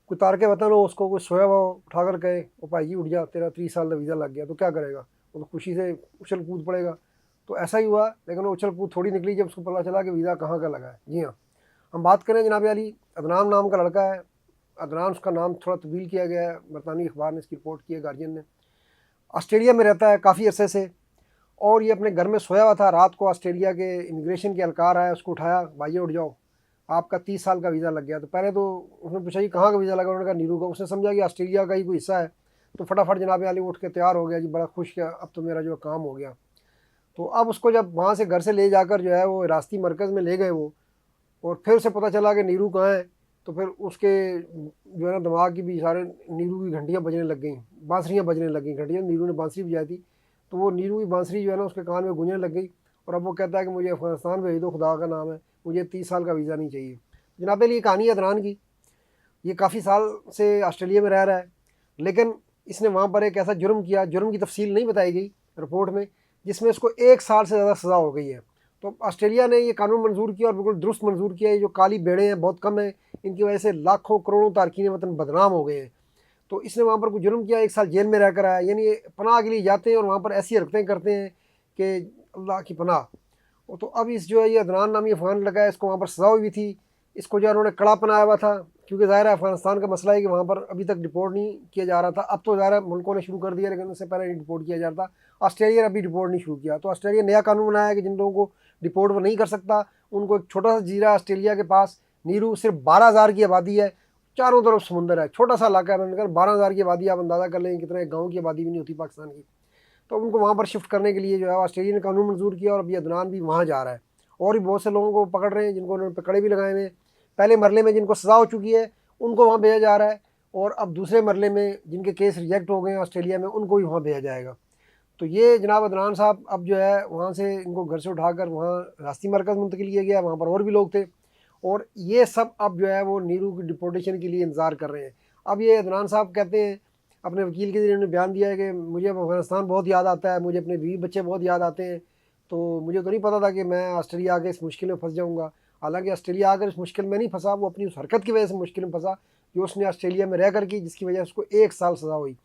कोई तार के वतन हो, उसको कोई सोया हुआ उठा कर कहे ओ भाई जी उठ जा, तेरा 30 साल का वीज़ा लग गया, तो क्या करेगा? वो तो खुशी से उछल कूद पड़ेगा। तो ऐसा ही हुआ, लेकिन वो उछल कूद थोड़ी निकली जब उसको पता चला कि वीज़ा कहाँ का लगा है। जी हाँ, हम बात करें जनाब अली, अदनान नाम का लड़का है। अदनान उसका नाम थोड़ा तब्दील किया गया है, बरतानी अखबार ने इसकी रिपोर्ट की है, गार्जियन ने। ऑस्ट्रेलिया में रहता है काफ़ी अरसे से, और ये अपने घर में सोया हुआ था। रात को ऑस्ट्रेलिया के इमिग्रेशन के एहलकार आया, उसको उठाया, भाई उठ जाओ, आपका 30 साल का वीज़ा लग गया। तो पहले तो उसने पूछा कि कहाँ का वीज़ा लगा, उन्होंने कहा नीरू का। उसने समझा कि ऑस्ट्रेलिया का ही कोई हिस्सा है, तो फटाफट जनाब अली उठ के तैयार हो गया जी, बड़ा खुश किया, अब तो मेरा जो काम हो गया। तो अब उसको जब वहाँ से घर से ले जाकर जो है वो रास्ती मरकज़ में ले गए वो, और फिर उसे पता चला कि नीरू कहाँ है, तो फिर उसके जो है ना दिमाग की भी सारे नीरू की घंटियाँ बजने लग गई, बांसुरियाँ बजने लग गई। घंटियाँ, नीरू ने बांसुरी बजाई थी, तो वो नीरू की बांसुरी जो है ना उसके कान में गूंजने लग गई। और अब वो कहता है कि मुझे अफ़गानिस्तान भेज दो, खुदा का नाम है, मुझे 30 साल का वीज़ा नहीं चाहिए। जनाब ये कहानी है अदनान की। ये काफ़ी साल से ऑस्ट्रेलिया में रह रहा है, लेकिन इसने वहाँ पर एक ऐसा जुर्म किया, जुर्म की तफसील नहीं बताई गई रिपोर्ट में, जिसमें इसको 1 साल से ज़्यादा सज़ा हो गई है। तो ऑस्ट्रेलिया ने ये कानून मंजूर किया, और बिल्कुल दुरुस्त मंजूर किया। ये जो काली भेड़ें हैं बहुत कम है, इनकी वजह से लाखों करोड़ों तारकीन वतन बदनाम हो गए हैं। तो इसने वहाँ पर कुछ जुर्म किया, 1 साल जेल में रह कर आया। यानी ये पनाह के लिए जाते हैं और वहाँ पर ऐसी हरकतें करते हैं कि अल्लाह की पनाह। तो अब इस जो है ये अदनान नामी अफ़गान लगा है, इसको वहाँ पर सज़ा हुई थी। इसको जो है उन्होंने कड़ा पहनाया हुआ था, क्योंकि ज़ाहिर है अफ़गानिस्तान का मसला है कि वहाँ पर अभी तक डिपोर्ट नहीं किया जा रहा था। अब तो ज़ाहिर है मुल्कों ने शुरू कर दिया, लेकिन उससे पहले नहीं डिपोर्ट किया जा रहा था। ऑस्ट्रेलिया ने अभी डिपोर्ट नहीं शुरू किया, तो ऑस्ट्रेलिया नया कानून बनाया है कि जिन लोगों को डिपोर्ट वो नहीं कर सकता, उनको एक छोटा सा जजीरा ऑस्ट्रेलिया के पास, नीरू, सिर्फ 12,000 की आबादी है, चारों तरफ समुंदर है, छोटा सा इलाका है। मैंने कहा 12,000 की आबादी, आप अंदाज़ा कर लें कितना, एक गाँव की आबादी भी नहीं होती पाकिस्तान की। तो उनको वहाँ पर शिफ्ट करने के लिए जो है ऑस्ट्रेलिया ने कानून मंजूर किया, और अभी अदनान भी वहाँ जा रहा है। और भी बहुत से लोगों को पकड़ रहे हैं जिनको उन्होंने पकड़े भी लगाए हुए हैं। पहले मरले में जिनको सज़ा हो चुकी है उनको वहाँ भेजा जा रहा है, और अब दूसरे मरले में जिनके केस रिजेक्ट हो गए हैं ऑस्ट्रेलिया में, उनको भी वहाँ भेजा जाएगा। तो ये जनाब अदनान साहब अब जो है वहाँ से इनको घर से उठाकर वहाँ रास्ती मरकज़ मुंतकिल किया गया, वहाँ पर और भी लोग थे। और ये सब अब जो है वो नीरू की डिपोर्टेशन के लिए इंतज़ार कर रहे हैं। अब ये अदनान साहब कहते हैं, अपने वकील के ज़रिए उन्होंने बयान दिया है कि मुझे अब अफ़गानिस्तान बहुत याद आता है, मुझे अपने बीवी बच्चे बहुत याद आते हैं। तो मुझे तो नहीं पता था कि मैं ऑस्ट्रेलिया आके इस मुश्किल में फंस जाऊँगा। हालांकि ऑस्ट्रेलिया आकर इस मुश्किल में नहीं फंसा, वो अपनी उस हरकत की वजह से मुश्किल में फंसा जो उसने ऑस्ट्रेलिया में रह कर की, जिसकी वजह से उसको 1 साल सज़ा हुई।